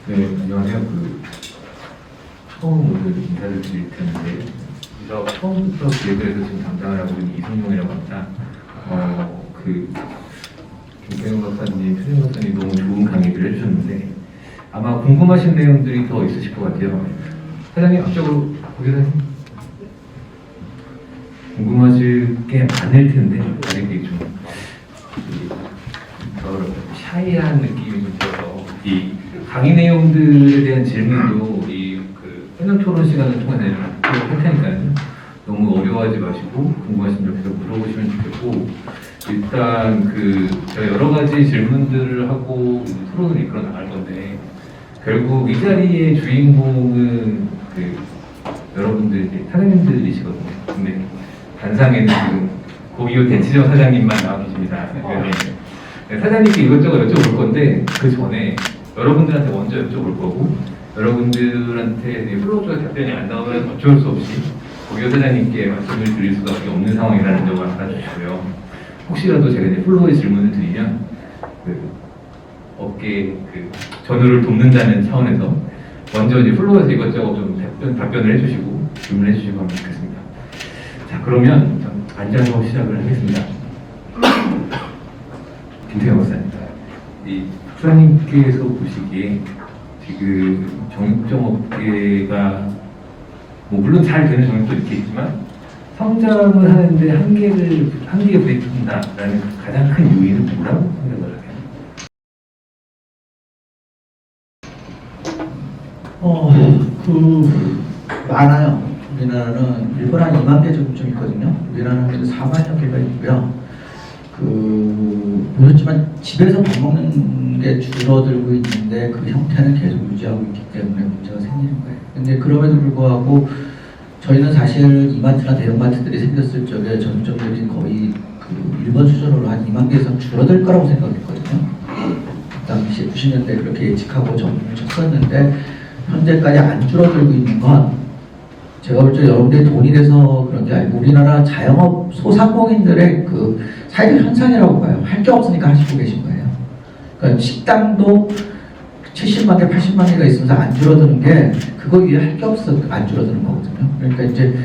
네, 안녕하세요. 처음 오늘 인사를 드릴 텐데, 그래서 처음부터 기획을 해서 지금 담당을 하고 있는 이승용이라고 합니다. 김태형 박사님, 최준 박사님 너무 좋은 강의를 해주셨는데, 아마 궁금하신 내용들이 더 있으실 것 같아요. 사장님, 앞쪽으로 보세요. 궁금하실 게 많을 텐데, 아직 좀 더 샤이한 느낌이 좀 들어서, 이 강의 내용들에 대한 질문도 패널 토론 시간을 통해 할 테니까요. 너무 어려워하지 마시고 궁금하신 점 계속 물어보시면 좋겠고, 일단 제가 여러 가지 질문들을 하고 토론을 이끌어 나갈 건데, 결국 이 자리의 주인공은 여러분들 사장님들이시거든요. 근데 단상에는 지금 고기요 대치점 사장님만 나와 계십니다. 네, 사장님께 이것저것 여쭤볼 건데 그 전에 여러분들한테 먼저 여쭤볼 거고, 여러분들한테 플로우가 답변이 안 나오면 어쩔 수 없이 고기요 사장님께 말씀을 드릴 수밖에 없는 상황이라는 점을 알아주시고요. 혹시라도 제가 이제 플로우의 질문을 드리면 업계 전후를 돕는다는 차원에서 먼저 이제 플로우에서 이것저것 좀 답변을 해주시고 질문해 주시고 하면 좋겠습니다. 자, 그러면 앉아서 시작을 하겠습니다. 김태형 박사님, 이 박사님께서 보시기에 지금 정육점업계가 물론 잘 되는 정육도 있겠지만 성장을 하는데 한계에 부딪힌다라는 가장 큰 요인은 뭐라고 생각을 하세요? 많아요. 우리나라는 일본 한 2만 개 정도 있거든요. 우리나라는 4만여 개가 있고요. 보셨지만 집에서 밥 먹는 게 줄어들고 있는데 그 형태는 계속 유지하고 있기 때문에 문제가 생기는 거예요. 근데 그럼에도 불구하고 저희는 사실 이마트나 대형마트들이 생겼을 적에 전점들이 거의 일본 수준으로 한 2만 개 이상 줄어들 거라고 생각했거든요. 그 당시에 90년대 그렇게 예측하고 정리를 쳤었는데 현재까지 안 줄어들고 있는 건 제가 볼 때 여러분들이 돈이 돼서 그런 게 아니고 우리나라 자영업 소상공인들의 사회적 현상이라고 봐요. 할 게 없으니까 하시고 계신 거예요. 그러니까 식당도 70만 개, 80만 개가 있으면서 안 줄어드는 게 그거 위에 할 게 없어 안 줄어드는 거거든요. 그러니까 이제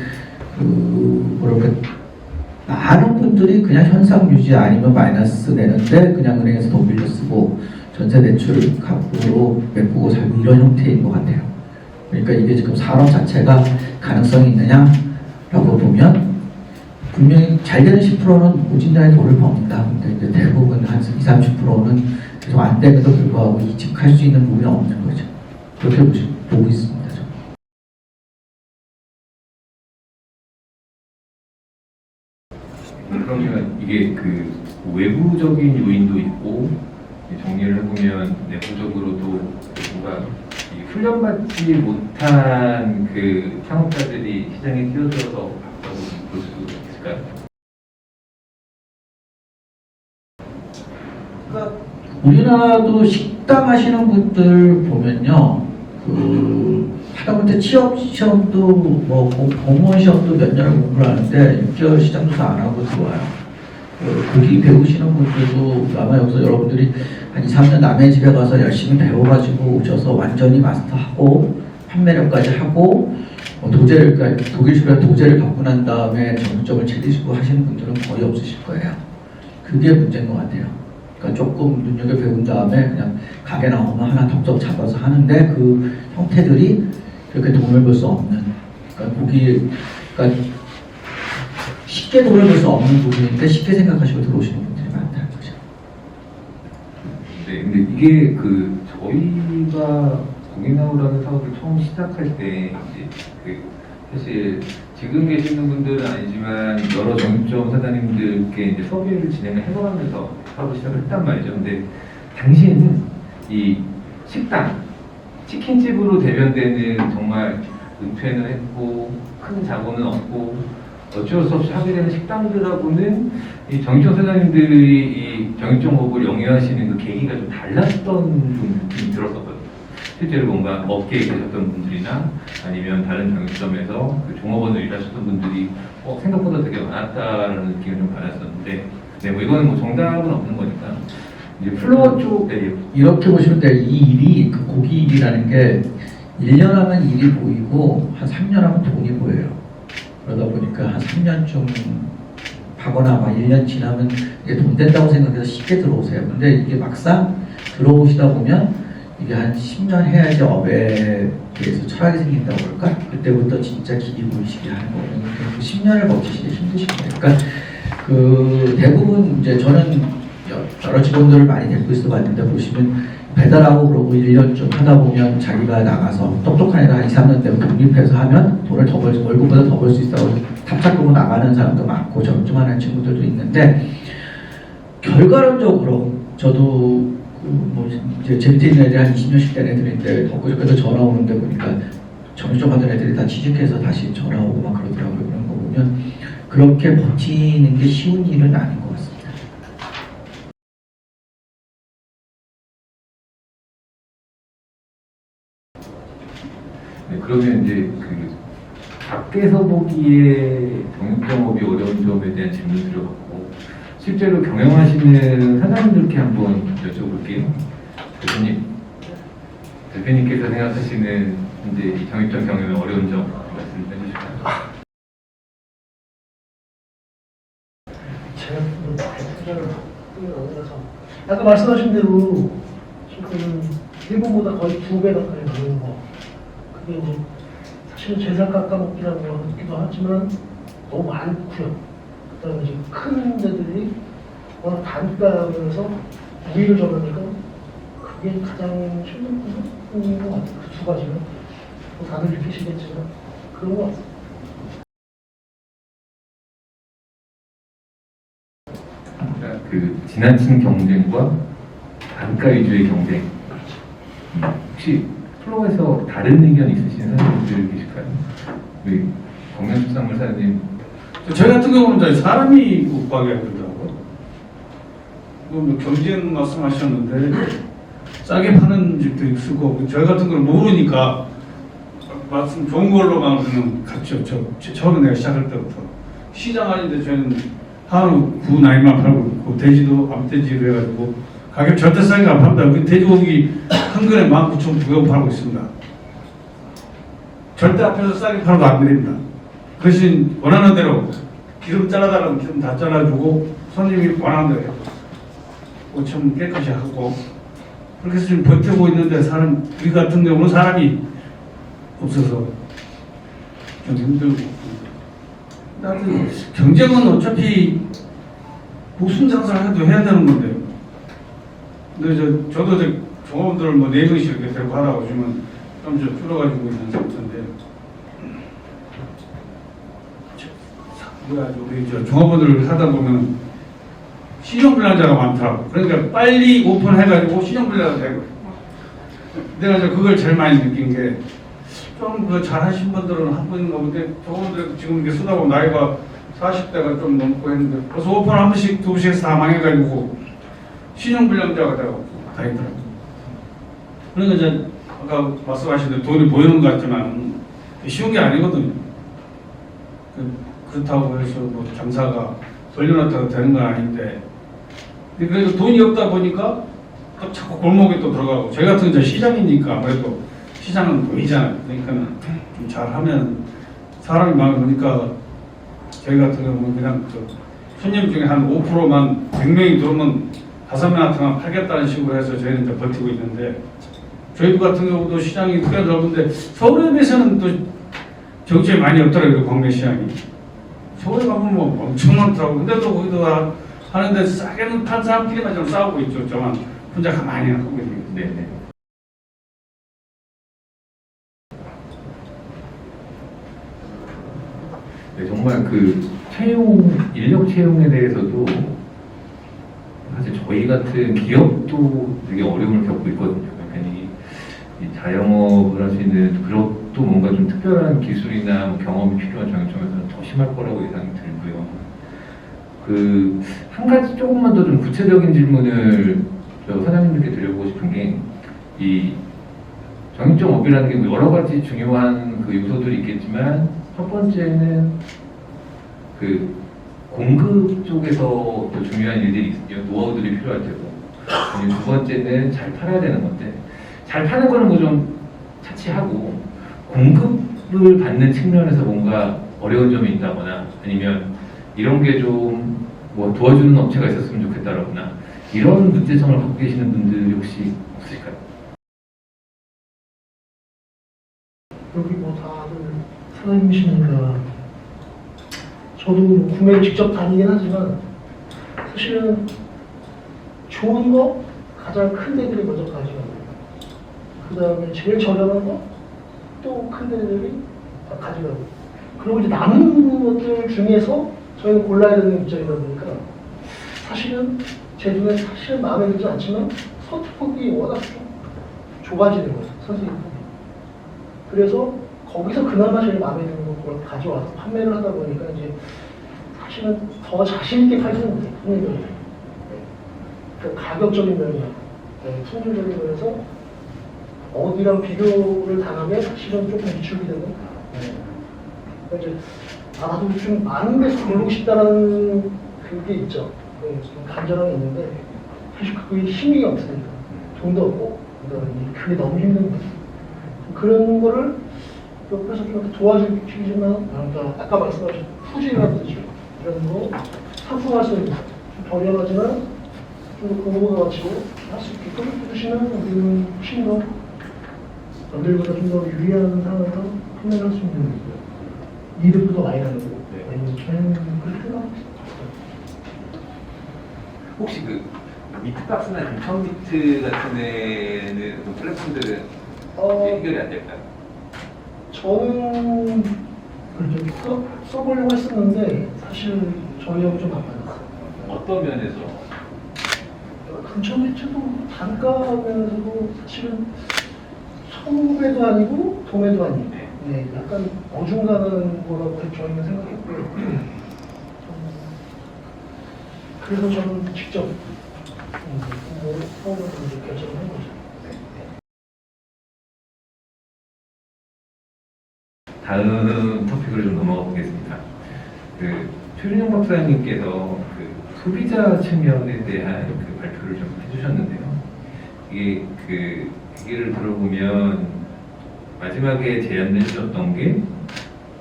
많은 분들이 그냥 현상 유지 아니면 마이너스 내는데 그냥 은행에서 돈 빌려 쓰고 전세 대출 값으로 메꾸고 살고 이런 형태인 것 같아요. 그러니까 이게 지금 산업 자체가 가능성이 있느냐라고 보면 분명히 잘 되는 10%는 오진다의 돈을 버는다. 근데 이제 대부분 한 20, 30%는 계속 안 되면도 불구하고 이직할 수 있는 부분이 없는 거죠. 그렇게 보고 있습니다. 그러면 이게 외부적인 요인도 있고 정리를 해보면 내부적으로도 뭔가 훈련받지 못한 창업자들이 시장에 뛰어들어서 봤다고 볼 수 있을까요? 그러니까 우리나라도 식당 하시는 분들 보면요, 하다못해 취업 시험도 공무원 시험도 몇 년을 공부를 하는데 6개월 시장조사 안 하고 들어와요. 고기 배우시는 분들도 아마 여기서 여러분들이 한 2, 3년 남의 집에 가서 열심히 배워가지고 오셔서 완전히 마스터하고 판매력까지 하고 독일식으로 도제를 받고 난 다음에 전문점을 차리시고 하시는 분들은 거의 없으실 거예요. 그게 문제인 것 같아요. 그러니까 조금 눈여겨 배운 다음에 그냥 가게 나오면 하나 덕적 잡아서 하는데 그 형태들이 그렇게 돈을 벌 수 없는, 그러니까 쉽게 돈을 벌 수 없는 부분인데 쉽게 생각하시고 들어오시는 분들이 많다는 거죠. 네, 근데 이게 저희가 고기나우라는 사업을 처음 시작할 때 이제 사실 지금 계시는 분들은 아니지만 여러 정육점 사장님들께 이제 서비를 진행을 해보면서 사업을 시작을 했단 말이죠. 근데 당시에는 이 식당, 치킨집으로 대변되는 정말 은퇴는 했고 큰 자본은 없고 어쩔 수 없이 하게 되는 식당들하고는 이 정육점 사장님들이 이 정육점업을 영위하시는 그 계기가 좀 달랐던 좀 느낌이 들었었거든요. 실제로 뭔가 업계에 계셨던 분들이나 아니면 다른 정육점에서 종업원으로 일하셨던 분들이 생각보다 되게 많았다라는 느낌을 좀 받았었는데, 네, 이거는 정답은 없는 거니까 이제 플로어 쪽 이렇게 보시면 돼요. 이 일이 고기 일이라는 게 1년 하면 일이 보이고 한 3년 하면 돈이 보여요. 그러다 보니까 한 3년쯤 하거나 막 1년 지나면 이게 돈 된다고 생각해서 쉽게 들어오세요. 근데 이게 막상 들어오시다 보면 이게 한 10년 해야지 업에 대해서 철학이 생긴다고 할까? 그때부터 진짜 길이 보이시게 하는 거거든요. 그 10년을 버티시기 힘드신 거예요. 그러니까 그 대부분 이제 저는 여러 직원들을 많이 데리고 있어 봤는데 보시면 배달하고 그러고 1년쯤 하다 보면 자기가 나가서 똑똑한 애가 한 2, 3년 되면 독립해서 하면 돈을 더 벌, 월급보다 더 벌 수 있다고 탑착으로 나가는 사람도 많고 점점하는 친구들도 있는데 결과론적으로 저도 뭐 이제 제 밑에 있는 애들이 한 20년씩 된 애들인데 엊그저께도 전화 오는데 보니까 정리점 하던 애들이 다 취직해서 다시 전화 오고 막 그러더라고요. 그런 거 보면 그렇게 버티는 게 쉬운 일은 아닌 것 같습니다. 네, 그러면 이제 그 밖에서 보기에 정육점업이 어려운 점에 대한 질문을 드려봤고 실제로 경영하시는 사장님들께 한번 여쭤볼게요. 대표님께서 생각하시는 이제 이 정육점 경영의 어려운 점 말씀 해주실까요? 제가 대표자를 어디서 아까 말씀하신 대로 지금 일본보다 거의 2배 가까이 오는 거 그게 이제 사실은 재산 깎아먹기라고 하기도 하지만 너무 많고요. 그다음에 이제 큰 데들이 워낙 단가면서 우위를 점하니까 그게 가장 힘든 부분인 것 같아요. 그 두 가지는 뭐 다들 느끼시겠지만 그런 것 같아요. 그러니까 그 지나친 경쟁과 단가 위주의 경쟁. 혹시 플로어에서 다른 의견 있으신 사람들 계실까요? 우리 건강수산물 사장님. 저희 같은 경우는 이제 사람이 못 가게 하더라고요. 뭐 경쟁 말씀하셨는데 싸게 파는 집도 있을 거고 저희 같은 걸 모르니까 말씀 좋은 걸로만 그냥 갔죠. 처음에 내가 시작할 때부터 시장 아닌데 저희는 하루 구 나이만 팔고 있고 돼지도 암돼지로 해가지고 가격 절대 싸게 안 팝니다. 그 돼지고기 한 근에 19,900원 팔고 있습니다. 절대 앞에서 싸게 팔아도 안 드립니다. 그 대신 원하는 대로 기름 잘라달라면 기름 다 잘라주고 손님이 원하는 대로 5천 깨끗이 하고 그렇게 해서 지금 버티고 있는데 우리 같은 경우는 사람이 없어서 좀 힘들고 하여튼 경쟁은 어차피 무슨 장사를 해도 해야 되는 건데요. 근데 저도 종업원들 뭐 4명씩 이렇게 데리고 하다 보시면 좀 줄어가지고 있는 상태인데 우리 종업원들 하다 보면 신용불량자가 많더라고. 그러니까 빨리 오픈해가지고 신용불량자가 되고. 내가 이제 그걸 제일 많이 느낀 게 좀 그 잘하신 분들은 한 분인가 본데 종업원들 지금 이렇게 쓰다 보면 나이가 40대가 좀 넘고 했는데 벌써 오픈 한 번씩 두 번씩 다 망해가지고 신용불량자가 되고 다 있더라고. 그러니까 이제 아까 말씀하신 대로 돈이 보이는 것 같지만 쉬운 게 아니거든요. 그렇다고 해서 뭐 장사가 돌려놨다가 되는 건 아닌데 근데 그래도 돈이 없다 보니까 또 자꾸 골목에 또 들어가고 저희 같은 이제 시장이니까 아무래도 시장은 보이잖아요. 그러니까 좀 잘하면 사람이 많으니까 저희 같은 경우는 그냥 손님 중에 한 5%만 100명이 들어오면 5명한테만 팔겠다는 식으로 해서 저희는 이제 버티고 있는데 저희도 같은 경우도 시장이 크게 넓은데 서울에 비해서는 또 정치에 많이 없더라고요. 광내 시장이. 서울에 가면 뭐 엄청 많더라고요. 근데도 거기도 하는데 싸게는 판 사람끼리만 좀 싸우고 있죠. 저만 혼자 가만히 하고 있는 게. 네네. 네, 정말 그 인력 채용에 대해서도 사실 저희 같은 기업도 되게 어려움을 겪고 있거든요. 그러니까 이 자영업을 하시는 그것도 뭔가 좀 특별한 기술이나 뭐 경험이 필요한 정육점에서는 더 심할 거라고 예상이 들고요. 그 한 가지 조금만 더 좀 구체적인 질문을 저 사장님들께 드려보고 싶은 게 이 정육점업이라는 게 여러 가지 중요한 그 요소들이 있겠지만 첫 번째는 그 공급 쪽에서 또 중요한 일들이 있어요. 노하우들이 필요할 테고 두 번째는 잘 팔아야 되는 건데 잘 잘 파는 거는 뭐 좀 차치하고 공급을 받는 측면에서 뭔가 어려운 점이 있다거나 아니면 이런 게 좀 뭐 도와주는 업체가 있었으면 좋겠다라거나 이런 문제점을 갖고 계시는 분들이 혹시 없으실까요? 여기 뭐 다들 사장님이시니까 저도 구매를 직접 다니긴 하지만 사실은 좋은 거 가장 큰 데들이 먼저 가져가고 그 다음에 제일 저렴한 거 또 큰 데들이 가져가고 그리고 이제 남은 것들 중에서 저희는 골라야 되는 입장이다 보니까 사실은 제 눈에 사실은 마음에 들지 않지만 선택폭이 워낙 좀 좁아지는 거예요. 선생님 폭이. 그래서 거기서 그나마 제일 마음에 드는 걸 가져와서 판매를 하다 보니까 이제 사실은 더 자신 있게 팔지는 못해요. 품질적인. 그 가격적인 면이나 품질적인 면에서 어디랑 비교를 당하면 사실은 조금 위축이 되고 그러니까 이제 나도 좀 많은 데서 고르고 싶다라는 그게 있죠. 좀 간절함이 있는데 사실 그게 힘이 없으니까 돈도 없고 그다음에 그게 너무 힘든 거예요. 그런 거를 옆에서 좀 도와주시지만 그러니까 아까 말씀하신 후지라든지 이런 거 상품할 수 있는 좀 저렴하지만 좀 공부가 가지고 할 수 있게끔 해주시면 우리는 훨씬 더 남들보다 좀 더 유리한 상황에서 판매를 할 수 있는 거고요. 이득도 더 많이 나는 거고 저희는 그렇게 생각합니다. 혹시 그 미트박스나 인턴미트 같은 데는 그 플랫폼들은 해결이 안 될까요? 저는 그렇게 써보려고 했었는데 사실 저희하고 좀 안 맞았어요. 어떤 면에서? 근처 매체도 단가 면에서도 사실은 서매도 아니고 도매도 아니고 네, 약간 어중간한 거라고 저희는 생각했고요. 그래서 저는 직접 서울에서 이제 결정을 한 거죠. 다음 토픽으로 좀 넘어가 보겠습니다. 그 최준영 박사님께서 그 소비자 측면에 대한 그 발표를 좀 해주셨는데요. 이게 그 얘기를 들어보면 마지막에 제안해 주셨던 게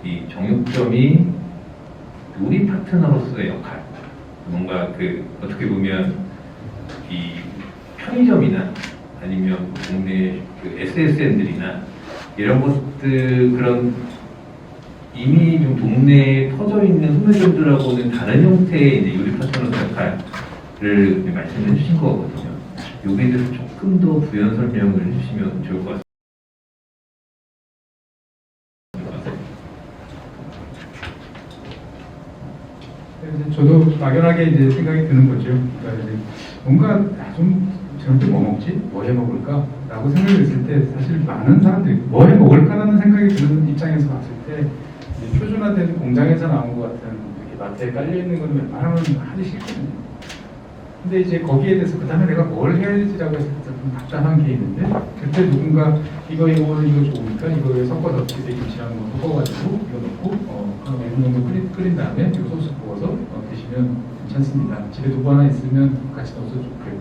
이 정육점이 요리 파트너로서의 역할, 뭔가 그 어떻게 보면 이 편의점이나 아니면 동네 그 SSN들이나 이런 것들 그런 이미 좀 동네에 퍼져 있는 소매점들하고는 다른 형태의 이제 요리 파트너 역할을 말씀해 주신 거거든요. 여기에 대해서 조금 더 부연 설명을 해주시면 좋을 것 같습니다. 저도 막연하게 이제 생각이 드는 거죠. 그러니까 이제 뭔가 좀 저녁 때 뭐 먹지? 뭐 해 먹을까? 라고 생각을 했을 때 사실 많은 사람들이 뭐 해 먹을까라는 생각이 드는 입장에서 봤을 때 이제 표준화된 공장에서 나온 것 같은 이렇게 마트에 깔려있는 건 웬만하면 하기 싫거든요. 근데 이제 거기에 대해서 그 다음에 내가 뭘 해야 되지라고 했을 때 좀 답답한 게 있는데 그때 누군가 이거 좋으니까 이거에 섞어서 어떻게 김치랑 뭐 섞어가지고 이거 넣고 한 1분 정도 끓인 다음에 이 소스 부어서 드시면 괜찮습니다. 집에 두부 하나 있으면 같이 넣어서 좋고요.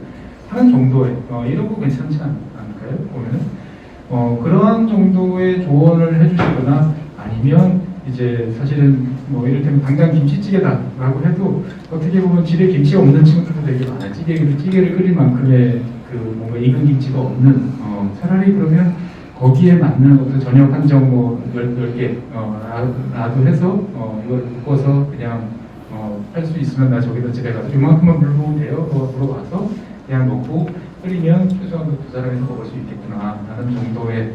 하는 정도의 이런 거 괜찮지 않을까요? 보면은 그러한 정도의 조언을 해주시거나 아니면 이제 사실은 뭐 이를테면 당장 김치찌개다라고 해도 어떻게 보면 집에 김치가 없는 친구들도 되게 많아요. 찌개를 끓일 만큼의 그 뭔가 익은 김치가 없는 차라리 그러면 거기에 맞는 어떤 저녁 한정 뭐 10개 라도 해서 이걸 묶어서 그냥 할 수 있으면 나 저기다 집에 가서 이만큼만 물 부으면 돼요. 물어봐서 그냥 넣고 끓이면 최소한 두 사람이서 먹을 수 있겠구나 라는 정도의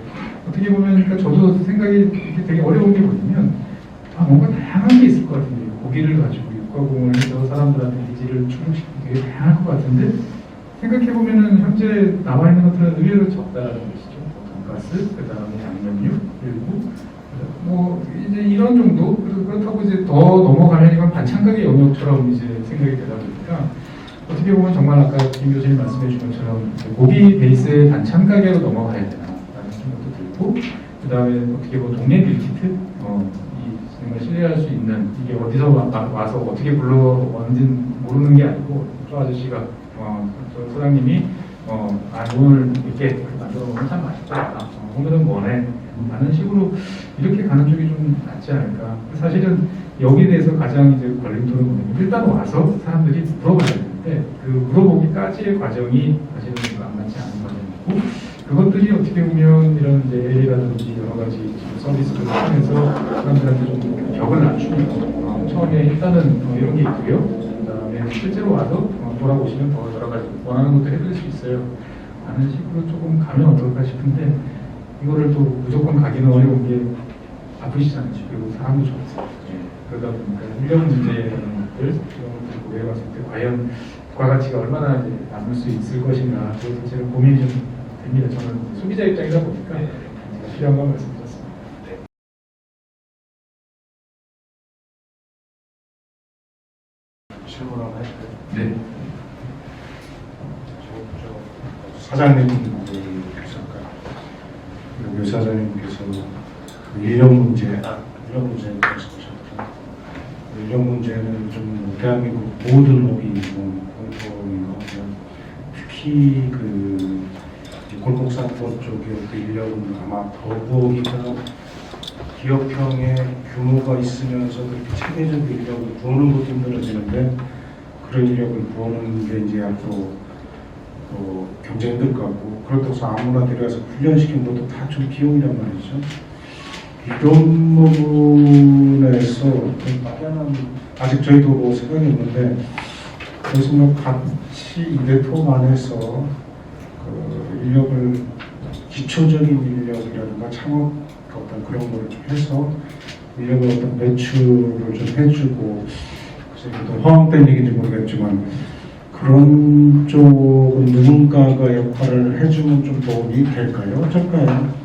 어떻게 보면 그러니까 저도 생각이 되게 어려운 게 뭐냐면 뭔가 다양한 게 있을 것 같은데 고기를 가지고 육가공을 해서 사람들한테 니즈를 충족시키기 되게 다양할 것 같은데 생각해보면은 현재 나와 있는 것들은 의외로 적다라는 것이죠. 돈가스, 그 다음에 양념육, 그리고 뭐 이제 이런 정도 그렇다고 이제 더 넘어가려니까 반찬가게 영역처럼 이제 생각이 되다 보니까 어떻게 보면 정말 아까 김 교수님 말씀해 주신 것처럼 고기 베이스의 반찬 가게로 넘어가야 되나라는 생각도 들고 그 다음에 어떻게 보면 동네 밀키트 정말 신뢰할 수 있는 이게 어디서 와서 어떻게 굴러왔는지 모르는 게 아니고 저 아저씨가 저 사장님이 오늘 이렇게 만들어 만들어 참 맛있다. 오늘은 뭐네. 라는 식으로 이렇게 가는 쪽이 좀 낫지 않을까. 사실은 여기에 대해서 가장 이제 걸림돌은 뭐냐면 일단 와서 사람들이 물어봐야 되는데 그 물어보기까지의 과정이 사실은 안 맞지 않은 과정이고 그것들이 어떻게 보면 이런 이제 AI라든지 여러 가지 서비스들을 통해서 사람들한테 좀 벽을 낮추면 처음에 일단은 이런 게 있고요. 그다음에 실제로 와서 돌아보시면 더 여러 가지 원하는 것들 해드릴 수 있어요. 라는 식으로 조금 가면 어떨까 싶은데 이거를 또 무조건 가기는 어려운 게 바쁘시잖아요. 그리고 사람도 좋았어요. 그러다 보니까 인력 문제라는 것들 이런 것들 고려해봤을 때 과연 부가가치가 얼마나 이제 남을 수 있을 것인가 그것도 제가 고민이 좀 됩니다. 저는 소비자 입장이다 보니까 제가 필요한 건 말씀드렸습니다. 질문 하나 할까요? 네. 사장님께서 묘 사장님께서 그 인력 문제에 말씀하셨죠. 인력 문제는 좀 대한민국 모든 법이 공통인 것 같아요. 특히 그 골목상권 쪽의 그 인력은 아마 더더욱이나 기업형의 규모가 있으면서 그렇게 체계적 인력을 구하는 것도 힘들어지는데 그런 인력을 구하는 게 이제 앞으로 경쟁 힘들 것 같고 그렇다고 해서 아무나 데려와서 훈련시키는 것도 다 좀 비용이란 말이죠. 이런 부분에서 좀 막연한 아직 저희도 뭐 생각이 없는데 그래서 뭐 같이 이 네트워크 안에서 그 인력을 기초적인 인력이라든가 창업 어떤 그런 거를 좀 해서 인력을 어떤 매출을 좀 해주고 글쎄 또 허황된 얘기인지 모르겠지만 그런 쪽은 누군가가 역할을 해주면 좀 도움이 될까요? 어떨까요?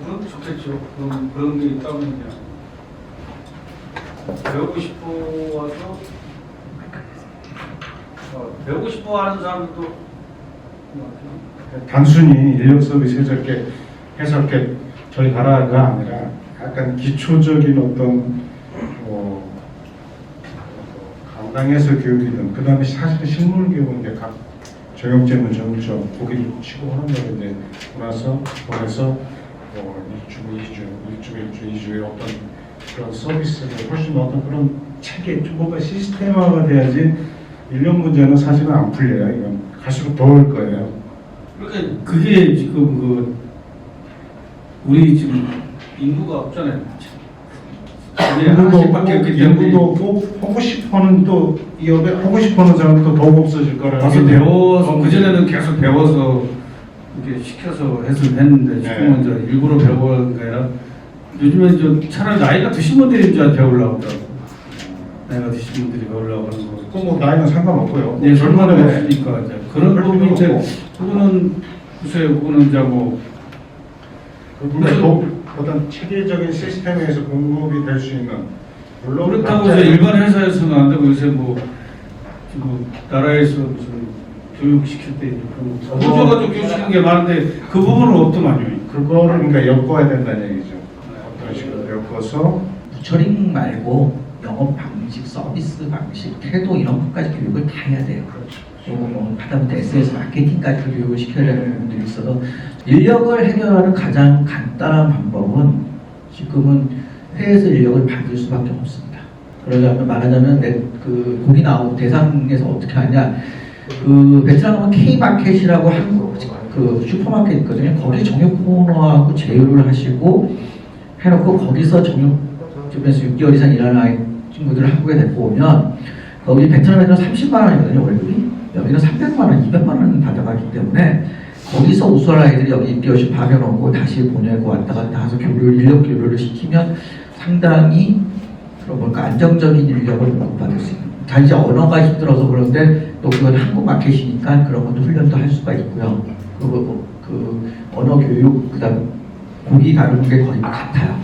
그럼 좋겠죠. 그런 게 있다면 그냥 배우고 싶어 와서 배우고 싶어 하는 사람도 단순히 인력 서비스 저렇게 해서 이렇게 저희 가라가 아니라 약간 기초적인 어떤 강당에서 교육이든 그 다음에 사실 식물 교육은 이제 각 정육제문 정육점 고기를 치고 하는 거를 이제 보내서 1주, 2주의 어떤 그런 서비스를 훨씬 어떤 그런 체계 좀 뭔가 시스템화가 돼야지 인력 문제는 사실은 안 풀려요. 이건 갈수록 더 올 거예요. 그러니까 그게 지금 우리 지금 인구가 없잖아요. 인구도 꼭 하고 싶어는 또 이 업에 하고 싶어하는 사람은 또 더욱 없어질 거라는 와서 배워서 그전에는 계속 배워서 이렇게 시켜서 했는데 지금은 이제 일부러 배우는 게 아니라 요즘엔 좀 차라리 나이가 드신 분들이 이제 배우려고 하더라고. 나이가 드신 분들이 배우려고 하는 거. 뭐 나이는 상관없고요. 네, 절반에 없으니까 이제 그런 부분이 이제 그거는 글쎄요, 그거는 이제 뭐 그분의 어떤 체계적인 시스템에서 공급이 될 수 있는 물론 그렇다고 이제 일반 회사에서는 안 되고 요새 뭐 지금 나라에서 무슨 교육 시킬 때 보조가지고 교육시키는 게 많은데 그 부분은 없더만요. 그거를 그러니까 엮어야 된다는 얘기죠. 어떤 식으로 엮어서 부처링 말고 영업 방식, 서비스 방식, 태도 이런 것까지 교육을 다 해야 돼요. 그리고 뭐 하다못해 SNS 마케팅까지 교육을 시켜야 되는 부분들이 있어서 인력을 해결하는 가장 간단한 방법은 지금은 해외에서 인력을 받을 수밖에 없습니다. 그러자면 말하자면 그 거기 나온 대상에서 어떻게 하냐, 그 베트남 가면 K마켓이라고 한국 그 슈퍼마켓 있거든요. 거기 정육 코너하고 제휴를 하시고 해놓고 거기서 정육점에서 6개월 이상 일하는 아이 친구들을 한국에 데리고 오면 거기 베트남에서는 30만 원이거든요 월급이. 여기는 300만 원, 200만 원 받아가기 때문에 거기서 우수한 아이들이 여기 6개월씩 파견오고 다시 보내고 왔다 갔다 해서 인력 교류를 시키면 상당히 뭘까 안정적인 인력을 공급받을 수 있는. 단지 언어가 힘들어서 그런데 또 그건 한국 마켓이니까 그런 것도 훈련도 할 수가 있고요. 그리고 그 언어 교육, 그다음 고기 다루는 게 거의 같아요.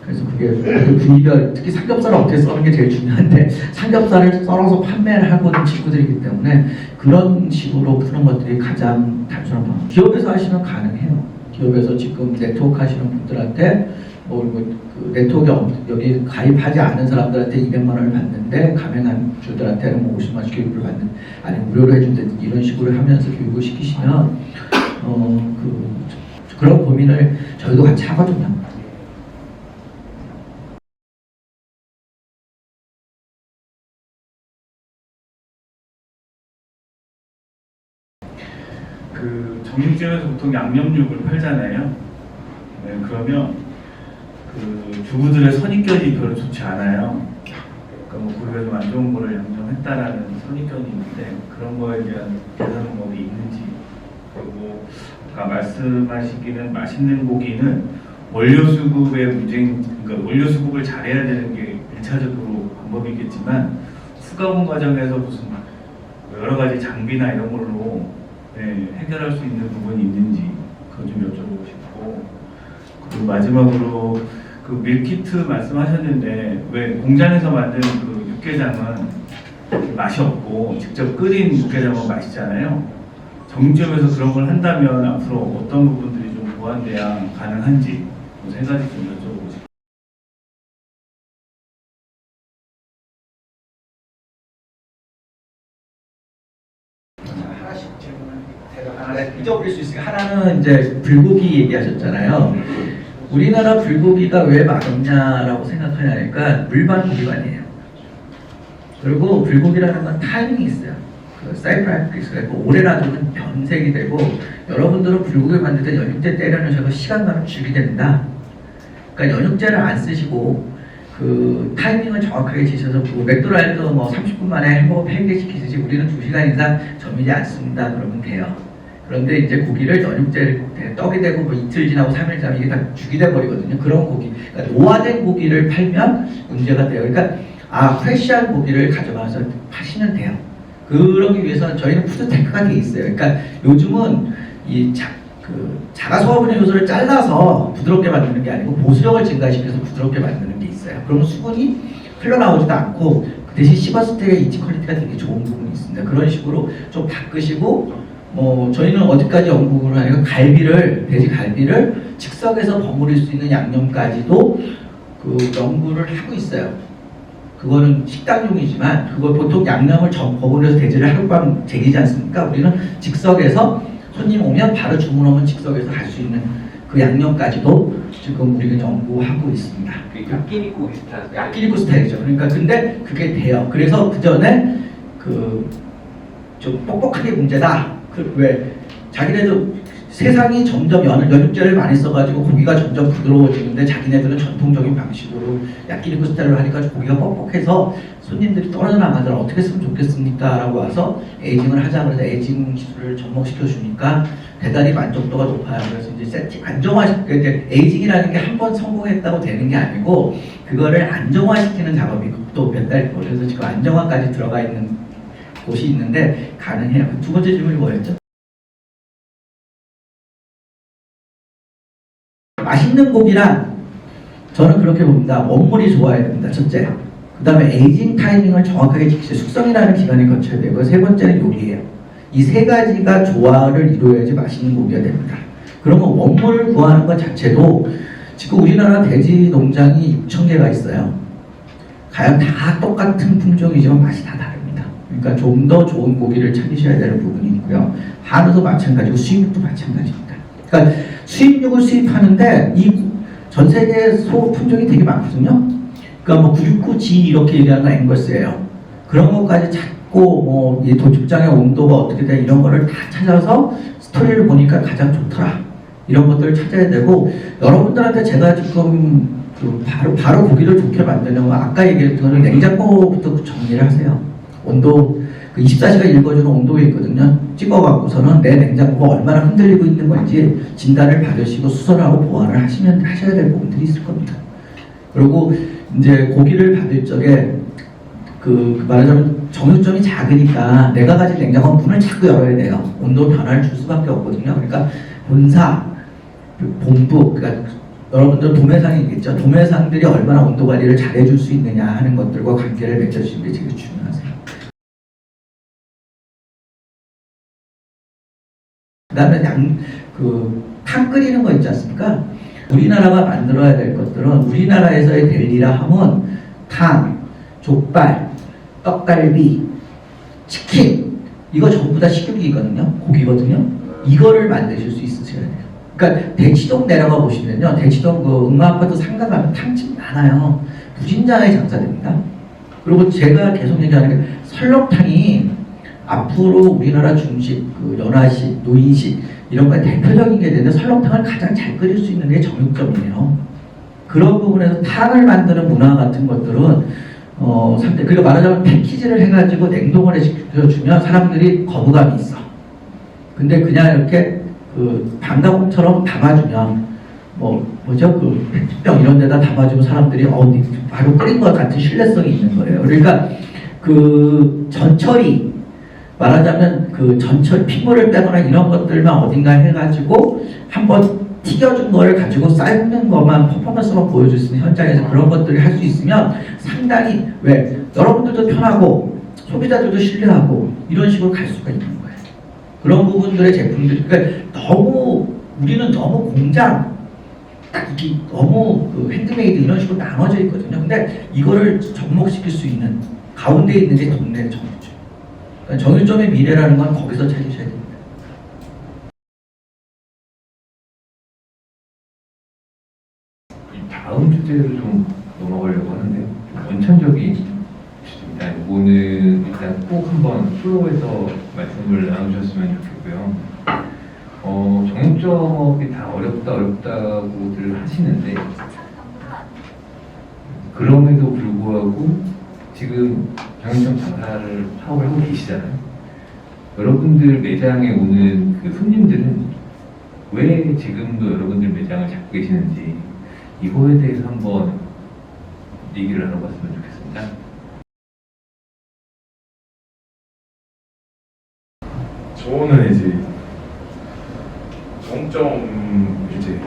그래서 그게 부위별, 특히 삼겹살을 어떻게 써는 게 제일 중요한데 삼겹살을 썰어서 판매를 하고 있는 친구들이기 때문에 그런 식으로 푸는 것들이 가장 단순한 방법. 기업에서 하시면 가능해요. 기업에서 지금 네트워크 하시는 분들한테 그 네트워크에 여기 가입하지 않은 사람들한테 200만 원을 받는데 가맹한 주들한테는 뭐 50만 원씩 교육을 받는, 아니 무료로 해준다든지 이런 식으로 하면서 교육을 시키시면 그런 고민을 저희도 같이 하거든요. 그 정육점에서 보통 양념육을 팔잖아요. 네, 그러면 그 주부들의 선입견이 별로 좋지 않아요. 그러니까 뭐 고기가 좀 안 좋은 거를 양념했다라는 선입견이 있는데 그런 거에 대한 개선 방법이 있는지, 그리고 아까 말씀하시기는 맛있는 고기는 원료 수급의 문제, 그러니까 원료 수급을 잘해야 되는 게 1차적으로 방법이겠지만 수가공 과정에서 무슨 여러 가지 장비나 이런 걸로 해결할 수 있는 부분이 있는지 그거 좀 여쭤보고 싶고, 그리고 마지막으로 그 밀키트 말씀하셨는데 왜 공장에서 만든 그 육개장은 맛이 없고 직접 끓인 육개장은 맛있잖아요. 정육점에서 그런 걸 한다면 앞으로 어떤 부분들이 좀 보완돼야 가능한지 세 가지 좀 여쭤보고 싶어요. 하나씩 질문을 대답하나 잊어버릴 수 있으니까, 하나는 이제 불고기 얘기하셨잖아요. 우리나라 불고기가 왜 맛없냐라고 생각하냐니까 물반 고기반이에요. 그리고 불고기라는 건 타이밍이 있어요. 그 사이프라이스가 있고 오래 놔두면 변색이 되고, 여러분들은 불고기 만들 때 연육제 때려넣으셔서 시간만은 줄이 된다. 그러니까 연육제를 안 쓰시고 그 타이밍을 정확하게 지셔서, 그 맥도날드 뭐 30분 만에 햄버거 팬케이크 시키듯이 우리는 2시간 이상 점이지 않습니다. 그러면 돼요. 그런데 이제 고기를 연육제를 떡이 되고 뭐 이틀 지나고 3일 지나면 이게 다 죽이 돼 버리거든요. 그런 고기, 그러니까 노화된 고기를 팔면 문제가 돼요. 그러니까 프레시한 고기를 가져가서 파시면 돼요. 그러기 위해서는 저희는 푸드테크가 돼 있어요. 그러니까 요즘은 이 자가소화분해 요소를 잘라서 부드럽게 만드는 게 아니고 보수력을 증가시켜서 부드럽게 만드는 게 있어요. 그러면 수분이 흘러나오지도 않고 그 대신 씹었을 때의 이치 퀄리티가 되게 좋은 부분이 있습니다. 그런 식으로 좀 바꾸시고, 저희는 어디까지 연구를 하냐면 돼지 갈비를 즉석에서 버무릴 수 있는 양념까지도 그 연구를 하고 있어요. 그거는 식당용이지만 그걸 보통 양념을 버무려서 돼지를 하룻밤 제기지 않습니까? 우리는 즉석에서 손님 오면 바로 주문하면 즉석에서 할 수 있는 그 양념까지도 지금 우리가 연구하고 있습니다. 야끼니쿠 비슷한. 야끼니쿠 스타일이죠. 그러니까 근데 그게 돼요. 그래서 그 전에 좀 뻑뻑하게 문제다. 왜 자기네도 세상이 점점 연육제를 많이 써가지고 고기가 점점 부드러워지는데 자기네들은 전통적인 방식으로 야끼니쿠 스타일로 하니까 고기가 뻑뻑해서 손님들이 떨어져 나가더라. 어떻게 쓰면 좋겠습니까? 라고 와서 에이징을 하자. 그래서 에이징 기술을 접목시켜 주니까 대단히 만족도가 높아요. 그래서 이제 세팅 에이징이라는 게 한 번 성공했다고 되는 게 아니고 그거를 안정화시키는 작업이 또 몇 달 걸려서 지금 안정화까지 들어가 있는 곳이 있는데 가능해요. 두 번째 질문이 뭐였죠? 맛있는 고기란 저는 그렇게 봅니다. 원물이 좋아야 됩니다. 첫째. 그 다음에 에이징 타이밍을 정확하게 지키죠. 숙성이라는 기간을 거쳐야 되고, 세 번째는 요리예요. 이 세 가지가 조화를 이루어야지 맛있는 고기가 됩니다. 그러면 원물을 구하는 것 자체도 지금 우리나라 돼지 농장이 6,000개가 있어요. 과연 다 똑같은 품종이지만 맛이 다 다릅니다. 그러니까 좀 더 좋은 고기를 찾으셔야 되는 부분이 있고요. 한우도 마찬가지고 수입육도 마찬가지입니다. 그러니까 수입육을 수입하는데 이 전 세계 소 품종이 되게 많거든요. 그러니까 뭐 969G 이렇게 얘기하는 건 앵거스예요. 그런 것까지 찾고 이 도축장의 온도가 어떻게 돼 이런 거를 다 찾아서 스토리를 보니까 가장 좋더라. 이런 것들을 찾아야 되고, 여러분들한테 제가 지금 바로 고기를 좋게 만드려면 아까 얘기했던 냉장고부터 정리를 하세요. 온도 24시간 읽어주는 온도가 있거든요. 찍어갖고서는 내 냉장고가 얼마나 흔들리고 있는 건지 진단을 받으시고 수선하고 보완을 하셔야 될 부분들이 있을 겁니다. 그리고 이제 고기를 받을 적에 말하자면 정육점이 작으니까 내가 가진 냉장고 문을 자꾸 열어야 돼요. 온도 변화를 줄 수밖에 없거든요. 그러니까 본사, 본부, 그러니까 여러분들 도매상이겠죠. 도매상들이 얼마나 온도 관리를 잘해줄 수 있느냐 하는 것들과 관계를 맺어주시는 게 되게 중요하세요. 그 다음에 탕 끓이는 거 있지 않습니까? 우리나라가 만들어야 될 것들은 우리나라에서의 델리라 함은 탕, 족발, 떡갈비, 치킨 이거 전부 다 식육이거든요. 고기거든요. 이거를 만드실 수 있으셔야 돼요. 그러니까 대치동 내려가 보시면요. 대치동 그 응아파트 상가 가면 탕집 많아요. 부진장에 장사됩니다. 그리고 제가 계속 얘기하는 게 설렁탕이 앞으로 우리나라 중식, 그 연화식, 노인식 이런 거에 대표적인 게 되는데 설렁탕을 가장 잘 끓일 수 있는 게 정육점이에요. 그런 부분에서 탕을 만드는 문화 같은 것들은 상대 그리고 말하자면 패키지를 해가지고 냉동을 해주면 사람들이 거부감이 있어. 근데 그냥 이렇게 그 방가봉처럼 담아주면 뭐죠 그 페트병 이런 데다 담아주면 사람들이 바로 끓인 것 같은 신뢰성이 있는 거예요. 그러니까 그 전처리 말하자면 그 전처리 핏물을 빼거나 이런 것들만 어딘가 해가지고 한번 튀겨준 거를 가지고 삶는 것만 퍼포먼스만 보여줄 수 있는 현장에서 그런 것들을 할 수 있으면 상당히 왜 여러분들도 편하고 소비자들도 신뢰하고 이런 식으로 갈 수가 있는 거예요. 그런 부분들의 제품들 그러니까 우리는 너무 공장 이게 너무 그 핸드메이드 이런 식으로 나눠져 있거든요. 근데 이거를 접목시킬 수 있는 가운데 있는 게 동네 정육점. 그러니까 정육점의 미래라는 건 거기서 찾으셔야 됩니다. 다음 주제를 좀 넘어가려고 하는데 좀 원천적인 주제입니다. 이거는 일단 꼭 한번 플로우에서 말씀을 나누셨으면 좋겠고요. 정육점업이 다 어렵다고들 하시는데 그럼에도 불구하고 지금 정육점 장사를 사업을 하고 계시잖아요. 여러분들 매장에 오는 그 손님들은 왜 지금도 여러분들 매장을 잡고 계시는지 이거에 대해서 한번 얘기를 나눠봤으면 좋겠습니다. 저는 이제 정점 이제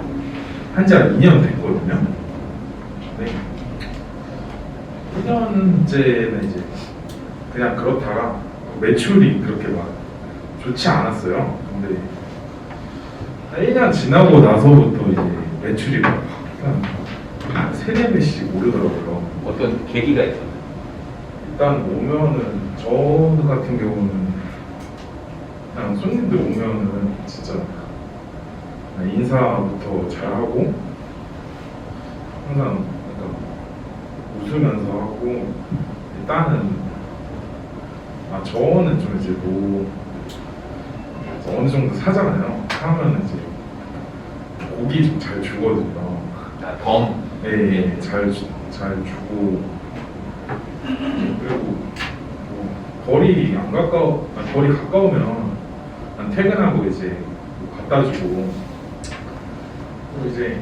한지가 2년 됐거든요. 네. 1년째는 이제 그냥 그렇다가 매출이 그렇게 막 좋지 않았어요. 근데 한 1년 지나고 나서부터 이제 매출이 막 한 3-4배씩 오르더라고요. 어떤 계기가 있었나요? 일단 오면은 저 같은 경우는 그냥 손님들 오면은 진짜 인사부터 잘하고 항상 약간 웃으면서 하고 일단은 저는 좀 이제 어느 정도 사잖아요. 사면 이제 고기 좀 잘 주거든요. 네, 잘 주고 그리고 거리 가까우면 난 퇴근하고 이제 갖다 주고 그리고 이제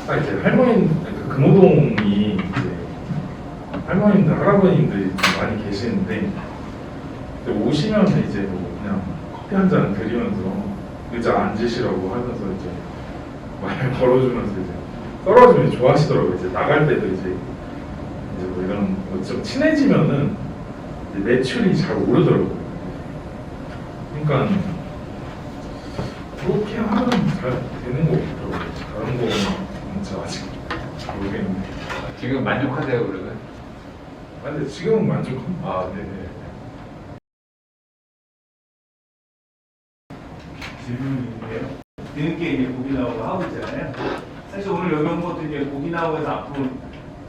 딱 이제 금호동이 이제 할머님들 할아버님들이 많이 계시는데 오시면 이제 그냥 커피 한 잔 드리면서 의자 앉으시라고 하면서 이제 말 걸어주면서 이제 떨어지면 좋아하시더라고요. 이제 나갈 때도 이제 이런 좀 친해지면은 이제 매출이 잘 오르더라고요. 그러니까 그렇게 하면 잘 되는 거 같더라고요. 다른 거는 진짜 아직 모르겠는데. 지금 만족하세요, 그러면? 근데 지금은 만족합니다. 네네. 질문인데요. 뒤늦게 이제 고기 나오고 하고 있잖아요. 사실 오늘 여기 온 것도 이제 고기 나오고 해서 앞으로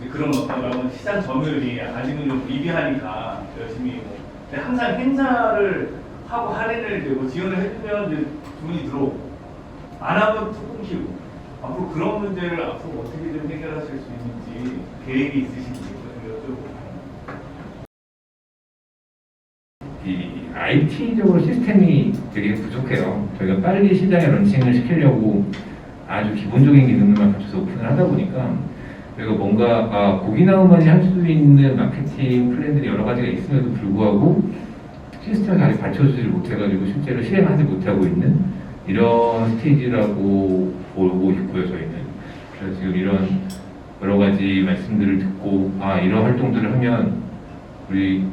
이제 그런 어떤 시장 점유율이 아직은 좀 미비하니까 열심히 근데 항상 행사를 하고 할인을 되고 지원을 해주면 이제 돈이 들어오고 안 하면 툭 끊기고 앞으로 그런 문제를 앞으로 어떻게 좀 해결하실 수 있는지 계획이 있으신지 여쭤보고. 이 IT적으로 시스템이 되게 부족해요. 저희가 빨리 시장에 런칭을 시키려고 아주 기본적인 기능만 갖춰서 오픈을 하다 보니까 그리고 뭔가 고기 나오만이 할 수 있는 마케팅 플랜들이 여러 가지가 있음에도 불구하고 시스템을 잘 받쳐주지 못해가지고 실제로 실행하지 못하고 있는 이런 스테이지라고 보고 있고요. 저희는 그래서 지금 이런 여러 가지 말씀들을 듣고 이런 활동들을 하면 우리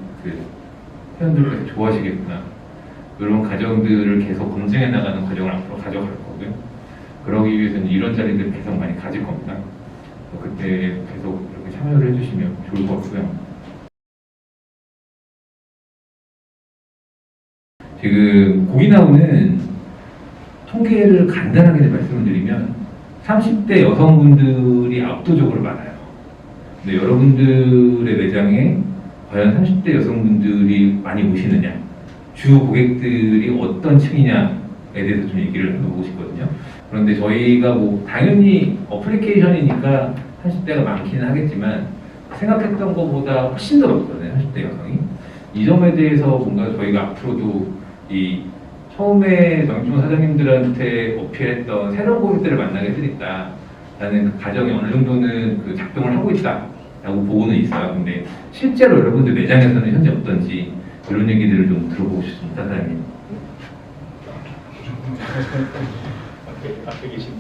회원들께서 좋아하시겠구나. 이런 과정들을 계속 검증해 나가는 과정을 앞으로 가져갈 거고요. 그러기 위해서는 이런 자리들 계속 많이 가질 겁니다. 그때 계속 이렇게 참여를 해주시면 좋을 것 같고요. 지금 고기 나오는 통계를 간단하게 말씀을 드리면 30대 여성분들이 압도적으로 많아요. 근데 여러분들의 매장에 과연 30대 여성분들이 많이 오시느냐, 주 고객들이 어떤 층이냐에 대해서 좀 얘기를 해보고 싶거든요. 그런데 저희가 뭐 당연히 어플리케이션이니까 30대가 많기는 하겠지만 생각했던 것보다 훨씬 더 높거든요, 30대 여성이. 이 점에 대해서 뭔가 저희가 앞으로도 이 처음에 정충 사장님들한테 어필했던 새로운 고객들을 만나게 해드리겠다라는 그 가정이 어느 정도는 그 작동을 하고 있다라고 보고는 있어요. 근데 실제로 여러분들 매장에서는 현재 어떤지 이런 얘기들을 좀 들어보고 싶습니다, 사장님. 앞에 계신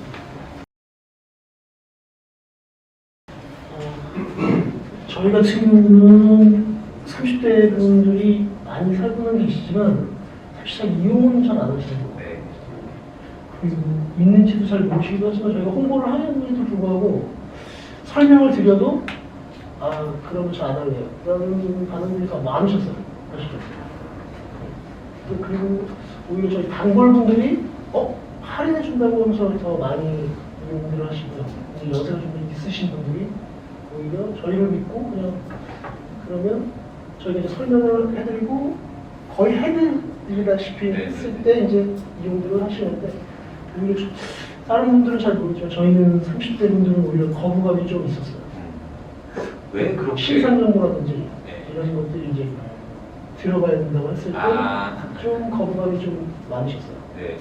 저희 같은 경우는 30대 분들이 많이 살고는 계시지만 사실상 이용은 잘 안 하시는 거예요. 네. 그리고 있는지도 잘 모르시기도 하지만 저희가 홍보를 하는데도 불구하고 설명을 드려도 그런 거 잘 안 할래요. 그런 반응들이 더 많으셨어요. 사실은. 그리고 오히려 저희 단골분들이 할인해 준다고 하면서 더 많이 이용들을 하시고요. 이제 연세가 좀 있으신 분들이 오히려 저희를 믿고 그냥 그러면 저희가 이제 설명을 해드리고 거의 해드리다시피 네, 했을 네, 때 이제 이용들을 하시는데 오히려 다른 분들은 잘 모르지만 저희는 30대 분들은 오히려 거부감이 좀 있었어요. 왜 그렇게? 신상 정보라든지 네. 이런 것들이 이제 들어가야 된다고 했을 때 좀 거부감이 좀 많으셨어요. 네.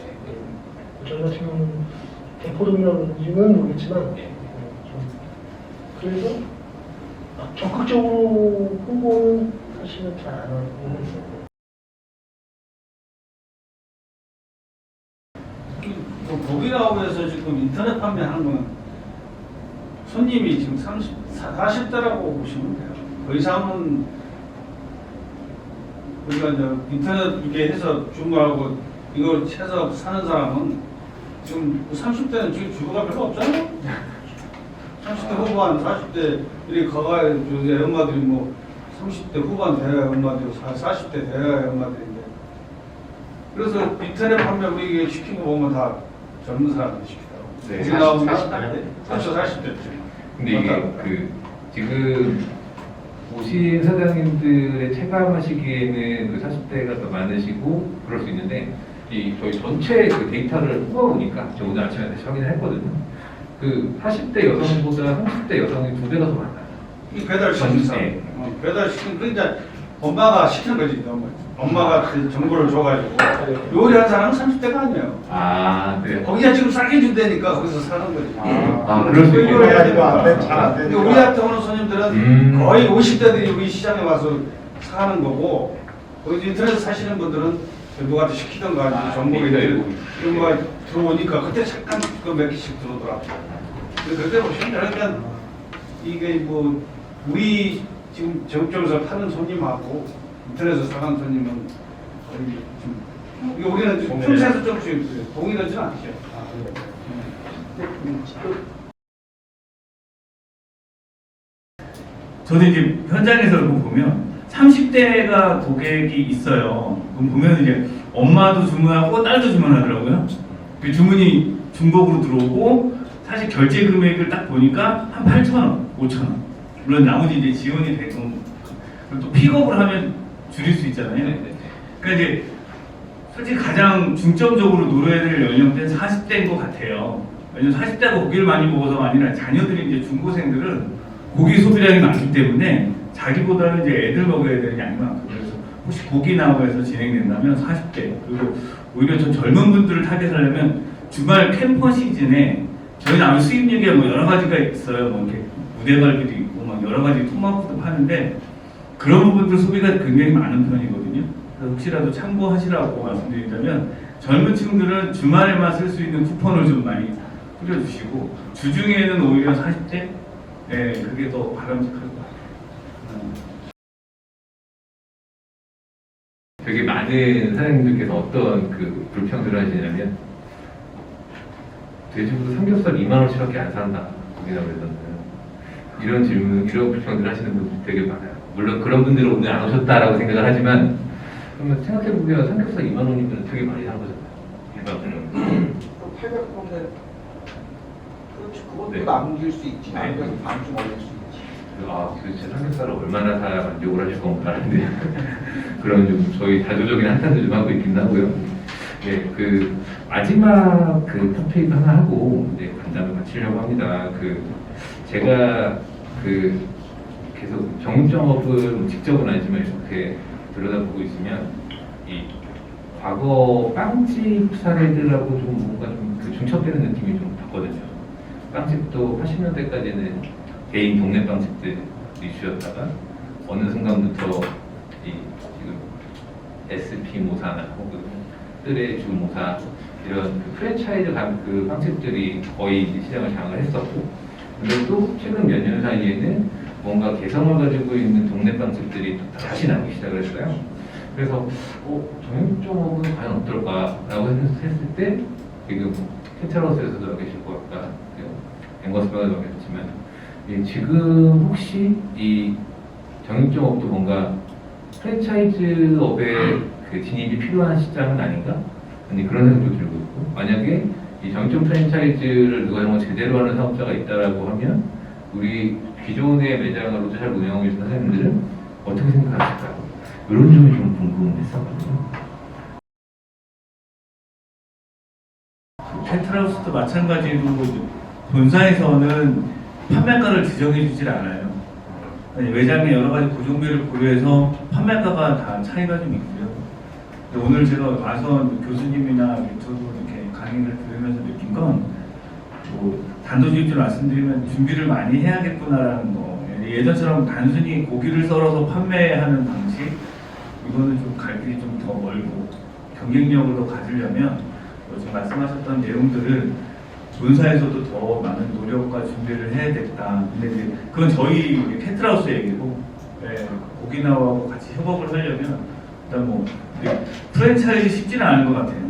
저희 같은 경우는 대포동이라는지는 모르겠지만 네. 그래서 적극적으로 홍보는 사실은 잘 안 하고 있어요. 고기 나오면서 지금 인터넷 판매하는 건 손님이 지금 40대라고 보시면 돼요. 그 이상은 우리가 이제 인터넷 이렇게 해서 주문하고 이걸 해서 사는 사람은 지금 30대는 지금 주부가 별로 없잖아요. 30대 후반, 40대 이렇게 가가 요새 엄마들이 뭐 30대 후반 돼야 엄마들이 40대 돼야 엄마들인데 그래서 인터넷 판매 우리 시킨 거 보면 다 젊은 사람들이 시키더라고. 네, 우리 나오면 40대. 40대. 근데 이게 그 지금 오신 사장님들의 체감하시기에는 그 40대가 더 많으시고 그럴 수 있는데 이 저희 전체 그 데이터를 뽑아보니까 저 오늘 아침에 다시 확인을 했거든요. 그 40대 여성보다 30대 여성이 2배가 더 많아요. 이 배달 시키는 사람. 네. 배달 시키는 그러니까 엄마가 시키는 거지. 엄마가 그 정보를 줘가지고 요리한 사람은 30대가 아니에요. 아, 네. 거기가 지금 싸게 준다니까 거기서 사는 거지. 그럴 수 있겠네요. 잘안 근데 우리한테 오는 손님들은 거의 50대들이 우리 시장에 와서 사는 거고 거기 인터넷 사시는 분들은 누가 시키던가 정보가 네. 이런 거 들어오니까 그때 잠깐 그 몇 개씩 들어오더라고요. 근데 그때 보시면 그러니까 이게 뭐 우리 지금 정점에서 파는 손님하고 인터넷에서 사가는 손님은 거의 좀 이게 우리는 평소에서 조금씩 동일하지는 않죠. 저도 이제 현장에서 이렇게 보면 30대가 고객이 있어요. 그럼 보면 이제 엄마도 주문하고 딸도 주문하더라고요. 그 주문이 중복으로 들어오고 사실 결제 금액을 딱 보니까 한 8,000원, 5,000원. 물론 나머지 이제 지원이 되고 그리고 또 픽업을 하면 줄일 수 있잖아요. 그러니까 이제 솔직히 가장 중점적으로 노려야 될 연령대는 40대인 것 같아요. 왜냐면 40대가 고기를 많이 먹어서가 아니라 자녀들이 이제 중고생들은 고기 소비량이 많기 때문에 자기보다는 이제 애들 먹어야 되는 양이 많거든요. 그래서 혹시 고기 나오에서 진행된다면 40대 그리고 오히려 좀 젊은 분들을 타겟하려면 주말 캠퍼 시즌에 저희는 아무 수입 얘기가 뭐 여러 가지가 있어요. 뭐 이렇게 무대갈비도 있고 막 여러 가지 토마호크도 파는데 그런 부분들 소비가 굉장히 많은 편이거든요. 그래서 혹시라도 참고하시라고 말씀드리자면 젊은 층들은 주말에만 쓸 수 있는 쿠폰을 좀 많이 뿌려주시고 주중에는 오히려 40대 그게 더 바람직할 것 같아요. 되게 많은 사장님들께서 어떤 그 불평들을 하시냐면 돼지고기 삼겹살 2만 원씩밖에 안 산다. 거기나라에서는 이런 질문, 이런 불평들 하시는 분들 되게 많아요. 물론 그런 분들은 오늘 안 오셨다라고 생각을 하지만 그러면 생각해보면 삼겹살 2만 원이면 되게 많이 산 거잖아요. 일반적으로. 800건데 그렇지 그것도 네. 남길 수 있지 네. 남겨서 반쯤 올릴 수 있지. 아, 도대체 삼겹살을 얼마나 사야 만족을 하실 건가 하는데 그런 좀 저희 다조적인 한탄도 좀 하고 있긴 하고요. 네, 그 마지막 그 탑페이프 하나 하고 이제 간담을 마치려고 합니다. 그 제가 그 계속 정육점업을 직접은 아니지만 이렇게 들여다보고 있으면 이 과거 빵집 사례들하고 좀 뭔가 좀 그 중첩되는 느낌이 좀 받거든요. 빵집도 80년대까지는 개인 동네 빵집들 이슈였다가 어느 순간부터 이 지금 SP 모사나 혹은 뜰의 주 모사 이런 그 프랜차이즈 그 빵집들이 거의 이제 시장을 장악을 했었고, 근데 또 최근 몇 년 사이에는 뭔가 개성을 가지고 있는 동네 빵집들이 또 다시 나오기 시작을 했어요. 그래서 정육점업은 과연 어떨까라고 했을 때 지금 캐처라우스에서도 와 계시고 아까 앵거스방에도 와 계셨지만 지금 혹시 이 정육점업도 뭔가 프랜차이즈업의 그 진입이 필요한 시장은 아닌가? 아니 그런 생각도 들고 있고, 만약에 이 정육점 프랜차이즈를 누가 정말 제대로 하는 사업자가 있다라고 하면 우리 기존의 매장으로 잘 운영하고 계신 선생님들은 어떻게 생각하실까요? 이런 점이 좀 궁금했었거든요. 펜트하우스도 마찬가지로 본사에서는 판매가를 지정해 주질 않아요. 아니, 외장의 여러 가지 고정비를 고려해서 판매가가 다 차이가 좀 있고요. 근데 오늘 제가 와서 교수님이나 유튜브 이렇게 강의를 들으면서 느낀 건 단도직입적으로 말씀드리면 준비를 많이 해야겠구나라는 거. 예전처럼 단순히 고기를 썰어서 판매하는 방식, 이거는 좀 갈 길이 좀 더 멀고 경쟁력을 더 가지려면 지금 말씀하셨던 내용들을 본사에서도 더 많은 노력과 준비를 해야겠다. 근데 이제 그건 저희 캐트라우스 얘기고, 고기나와하고 같이 협업을 하려면 일단 뭐 프랜차이즈 쉽지는 않은 것 같아요.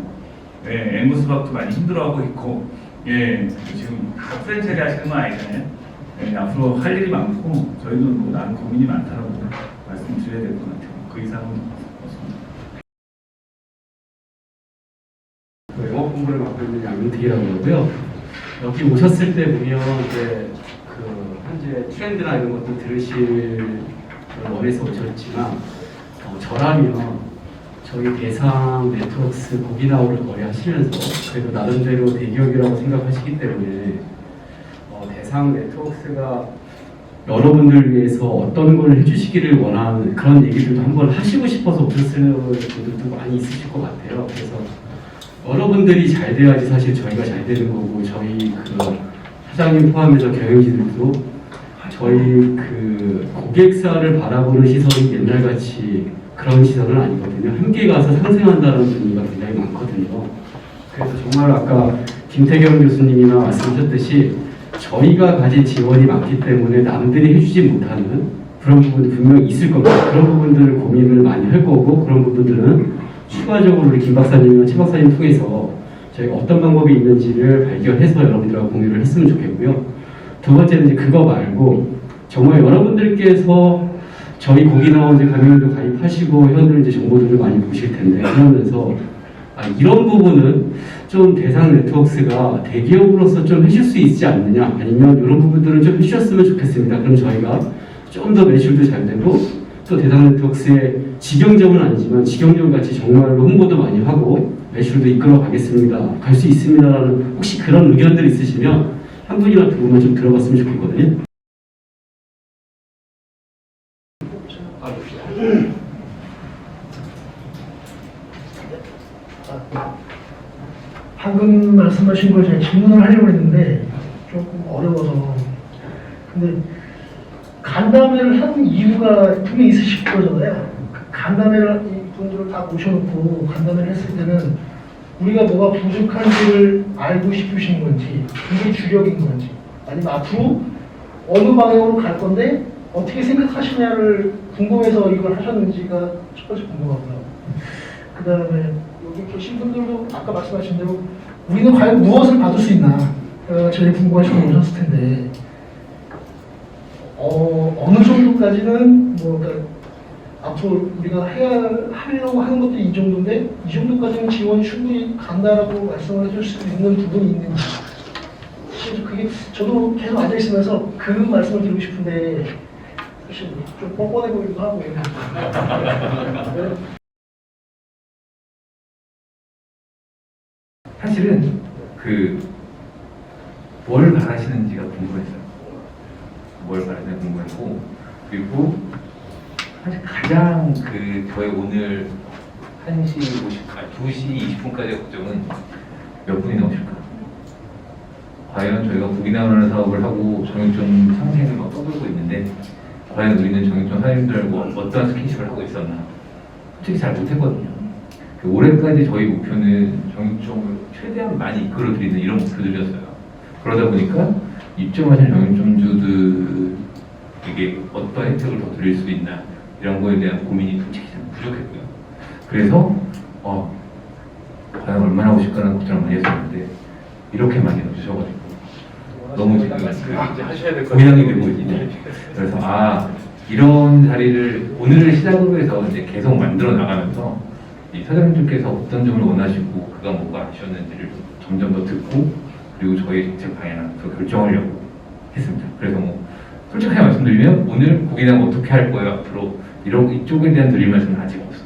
앵구스박도 많이 힘들어하고 있고, 지금 다 프랜차이즈 하시는 건 아니잖아요. 앞으로 할 일이 많고 저희는 뭐 나는 고민이 많다라고 말씀드려야 될 것 같아요. 그 이상은 없습니다. 영업 공부를 맡고 있는 양윤택이라고 하고요. 여기 오셨을 때 보면 이제 그 현재 트렌드나 이런 것도 들으실 원해서 오셨지만 저라면 저희 대상 네트워크스 고기나오를 거의 하시면서 그래도 나름대로 대기업이라고 생각하시기 때문에 대상 네트워크스가 여러분들 위해서 어떤 걸 해주시기를 원하는 그런 얘기들도 한번 하시고 싶어서 오셨을 분들도 많이 있으실 것 같아요. 그래서 여러분들이 잘 돼야지 사실 저희가 잘 되는 거고, 저희 그 사장님 포함해서 경영진들도 저희 그 고객사를 바라보는 시선이 옛날같이 그런 시선은 아니거든요. 함께 가서 상생한다는 분위기가 굉장히 많거든요. 그래서 정말 아까 김태경 교수님이나 말씀하셨듯이 저희가 가진 지원이 많기 때문에 남들이 해주지 못하는 그런 부분이 분명히 있을 겁니다. 그런 부분들을 고민을 많이 할 거고, 그런 부분들은 추가적으로 우리 김 박사님이나 최 박사님 통해서 저희가 어떤 방법이 있는지를 발견해서 여러분들하고 공유를 했으면 좋겠고요. 두 번째는 이제 그거 말고 정말 여러분들께서 저희 고기나와 이제 가맹도 가입하시고 회원들 이제 정보들을 많이 보실 텐데, 그러면서 이런 부분은 좀 대상 네트워크스가 대기업으로서 좀 해줄 수 있지 않느냐, 아니면 이런 부분들은 좀 해주셨으면 좋겠습니다. 그럼 저희가 좀 더 매출도 잘 되고, 또 대상 네트워크스의 직영점은 아니지만 직영점 같이 정말로 홍보도 많이 하고 매출도 이끌어 가겠습니다, 갈 수 있습니다라는 혹시 그런 의견들 있으시면 한 분이나 두 분만 좀 들어봤으면 좋겠거든요. 방금 말씀하신 걸 제가 질문을 하려고 했는데 조금 어려워서. 근데 간담회를 하는 이유가 분명히 있으실 거잖아요. 간담회를 이 분들을 다 모셔놓고 간담회를 했을 때는 우리가 뭐가 부족한지를 알고 싶으신 건지, 그게 주력인 건지, 아니면 앞으로 어느 방향으로 갈 건데 어떻게 생각하시냐를 궁금해서 이걸 하셨는지가 첫 번째 궁금하고요. 그 다음에 여기 계신 분들도 아까 말씀하신 대로 우리는 과연 무엇을 받을 수 있나 제일 궁금하신 분 오셨을 텐데 어느 정도까지는 뭐 그러니까 앞으로 우리가 하려고 하는 것들이 이 정도인데 이 정도까지는 지원이 충분히 간다라고 말씀을 해줄 수 있는 부분이 있는지 사실 그게 저도 계속 앉아 있으면서 그 말씀을 드리고 싶은데 사실 좀 뻔뻔해 보이기도 하고 사실은 뭘 바라시는지가 궁금했어요. 뭘 바라시는지 궁금했고, 그리고 사실 가장 저의 오늘 2시 20분까지의 걱정은 몇 분이 나오실까? 과연 저희가 국인학원하는 사업을 하고 정육점 상생을 막 떠들고 있는데 과연 우리는 정육점 사장님들과 어떠한 스킨십을 하고 있었나? 솔직히 잘 못했거든요. 올해까지 저희 목표는 정육점을 최대한 많이 이끌어드리는 이런 목표들이었어요. 그러다 보니까 입점하신 정육점주들에게 어떤 혜택을 더 드릴 수 있나 이런 거에 대한 고민이 솔직히 좀 부족했고요. 그래서 과연 얼마나 오실까라는 걱정을 많이 했었는데 이렇게 많이 넣어주셔가지고 너무 지금 고민하게 되고 있는데 그래서 이런 자리를 오늘을 시작으로 해서 이제 계속 만들어 나가면서 이 사장님들께서 어떤 점을 원하시고 그가 뭐가 아쉬웠는지를 점점 더 듣고 그리고 저희 정책 방향을 더 결정하려고 했습니다. 그래서 솔직하게 말씀드리면 오늘 국인학원 어떻게 할 거예요 앞으로 이쪽에 대한 드릴 말씀은 아직 없어요.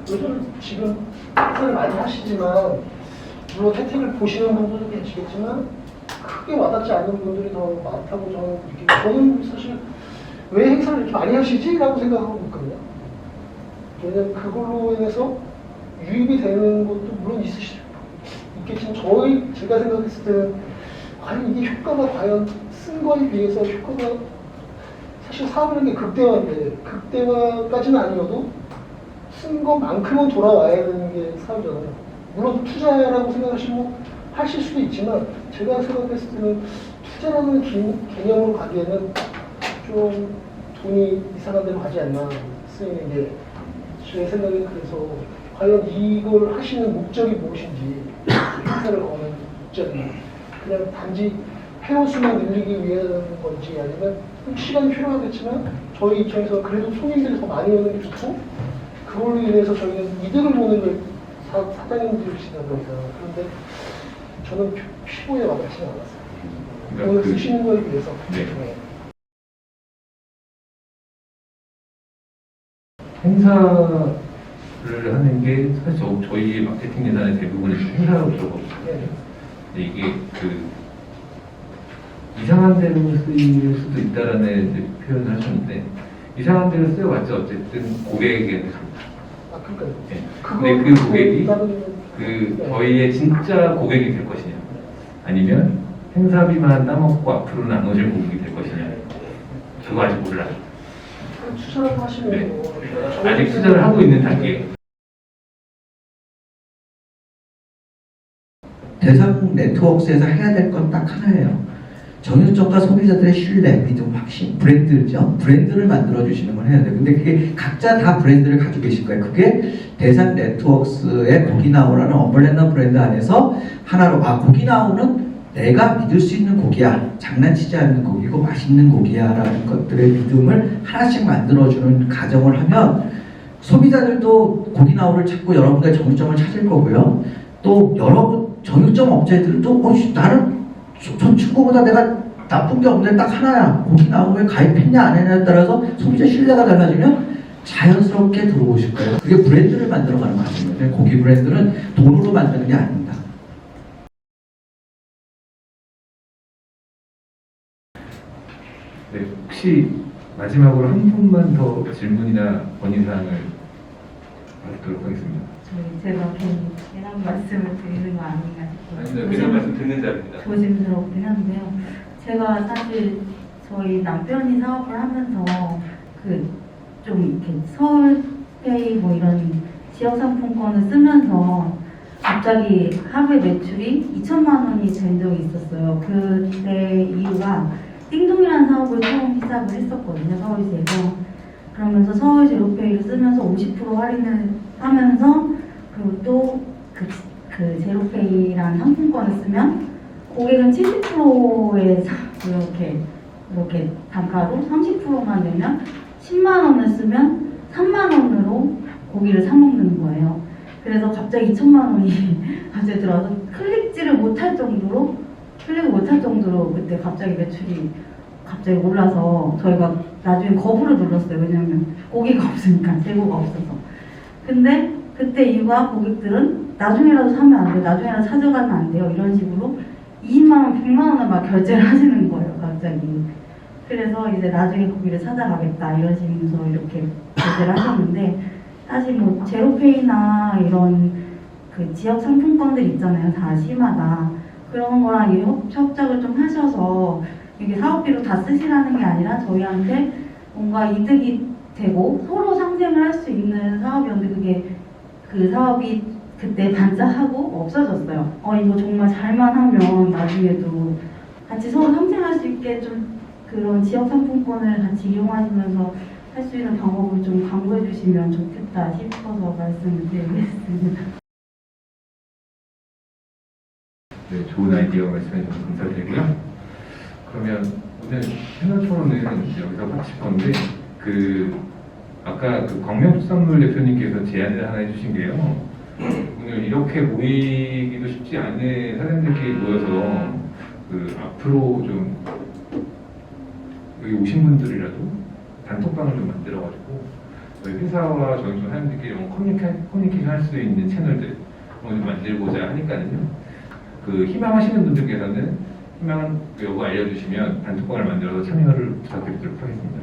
요즘 지금 혜택을 많이 하시지만 물론 혜택을 보시는 분들도 계시겠지만 크게 와닿지 않는 분들이 더 많다고 저는 느끼고 저는 사실 왜 행사를 이렇게 많이 하시지? 라고 생각하고 있거든요. 왜냐면 그걸로 인해서 유입이 되는 것도 물론 있겠지만 제가 생각했을 때는 과연 이게 효과가 과연 쓴 거에 비해서 효과가 사실 사업이라는 게 극대화인데 극대화까지는 아니어도 쓴 것만큼은 돌아와야 되는 게 사업이잖아요. 물론 투자라고 생각하시면 하실 수도 있지만 제가 생각했을 때는 투자라는 개념으로 가기에는 좀 돈이 이상한 데로 가지 않나 쓰이는 게 제 생각에 그래서 과연 이걸 하시는 목적이 무엇인지 행사를 거는 목적이 그냥 단지 회원수만 늘리기 위한 건지 아니면 시간이 필요하겠지만 저희 입장에서 그래도 손님들이 더 많이 오는 게 좋고 그걸로 인해서 저희는 이득을 보는 걸 사장님들이시다 보니까 그런데 저는 피부에 와닿지는 않았어요. 돈을 쓰시는 거에 비해서. 네. 행사를 하는 게 사실 저희의 마케팅 예산의 대부분이 행사로 들어가거든요. 네. 근데 이게 이상한 데로 쓰일 수도 있다라는 이제 표현을 하셨는데 이상한 데로 쓰여봤자 어쨌든 고객에게 갑니다. 그러니까요. 네. 근데 그 고객이 저희의 진짜 고객이 될 것이냐 아니면 행사비만 따먹고 앞으로는 안 오실 고객이 될 것이냐 그거 아직 몰라요. 투자를 하시면 네. 아직 투자를 하고 있는 단계. 대상 네트워크에서 해야 될 건 딱 하나예요. 정육점과 소비자들의 신뢰, 믿음, 확신, 브랜드죠. 브랜드를 만들어주시는 걸 해야 돼요. 근데 그게 각자 다 브랜드를 가지고 계실 거예요. 그게 대상 네트워크의 고기나우라는 엄블레너 브랜드 안에서 하나로 고기나우는 내가 믿을 수 있는 고기야. 장난치지 않는 고기고 맛있는 고기야 라는 것들의 믿음을 하나씩 만들어주는 가정을 하면 소비자들도 고기나우를 찾고 여러분의 정육점을 찾을 거고요. 또 여러분 정육점 업체들도 나는 전 중고보다 내가 나쁜 게 없는데 딱 하나야. 고기나우에 가입했냐 안 했냐에 따라서 소비자 신뢰가 달라지면 자연스럽게 들어오실 거예요. 그게 브랜드를 만들어가는 과정이에요. 고기 브랜드는 돈으로 만드는 게 아닙니다. 네, 혹시 마지막으로 한 분만 더 질문이나 건의사항을 받도록 하겠습니다. 제가 괜한 말씀을 드리는 거 아닌가 싶어요. 아닙니다. 괜한 말씀 듣는 자입니다. 조심스럽긴 한데요. 제가 사실 저희 남편이 사업을 하면서 좀 이렇게 서울페이 뭐 이런 지역 상품권을 쓰면서 갑자기 하루에 매출이 2천만 원이 된 적이 있었어요. 그때 이유가 띵동이라는 사업을 처음 시작을 했었거든요. 서울시에서. 그러면서 서울 제로페이를 쓰면서 50% 할인을 하면서 그리고 또 그 제로페이라는 상품권을 쓰면 고객은 70%의 이렇게 단가로 30%만 내면 10만 원을 쓰면 3만 원으로 고기를 사 먹는 거예요. 그래서 갑자기 2천만 원이 갑자기 들어와서 클릭을 못할 정도로 그때 갑자기 매출이 갑자기 올라서 저희가 나중에 거부를 눌렀어요. 왜냐면 고기가 없으니까, 재고가 없어서. 근데 그때 이유가 고객들은 나중에라도 사면 안 돼요. 나중에라도 찾아가면 안 돼요. 이런 식으로 20만 원, 100만 원을 막 결제를 하시는 거예요. 갑자기. 그래서 이제 나중에 고기를 찾아가겠다 이런 식으로 이렇게 결제를 하셨는데 사실 뭐 제로페이나 이런 그 지역 상품권들 있잖아요. 다 시마다 그런 거랑 협작을 좀 하셔서 이게 사업비로 다 쓰시라는 게 아니라 저희한테 뭔가 이득이 되고 서로 상생을 할 수 있는 사업이었는데 그게 그 사업이 그때 반짝하고 없어졌어요. 이거 정말 잘만 하면 나중에도 같이 서로 상생할 수 있게 좀 그런 지역 상품권을 같이 이용하시면서 할 수 있는 방법을 좀 강구해 주시면 좋겠다 싶어서 말씀을 드리겠습니다. 네, 좋은 아이디어 말씀해 주셔서 감사드리고요. 그러면 오늘 패널 토론은 여기서 하고 싶었는데 아까 그 광명수산물 대표님께서 제안을 하나 해주신 게요. 오늘 이렇게 모이기도 쉽지 않은 사장님들끼리 모여서 앞으로 좀 여기 오신 분들이라도 단톡방을 좀 만들어가지고 저희 회사와 저희 좀 사장님들끼리 커뮤니케이션 할 수 있는 채널들 좀 만들고자 하니까요. 희망하시는 분들께서는 희망 요거 알려주시면 단톡방을 만들어서 참여를 부탁드리도록 하겠습니다.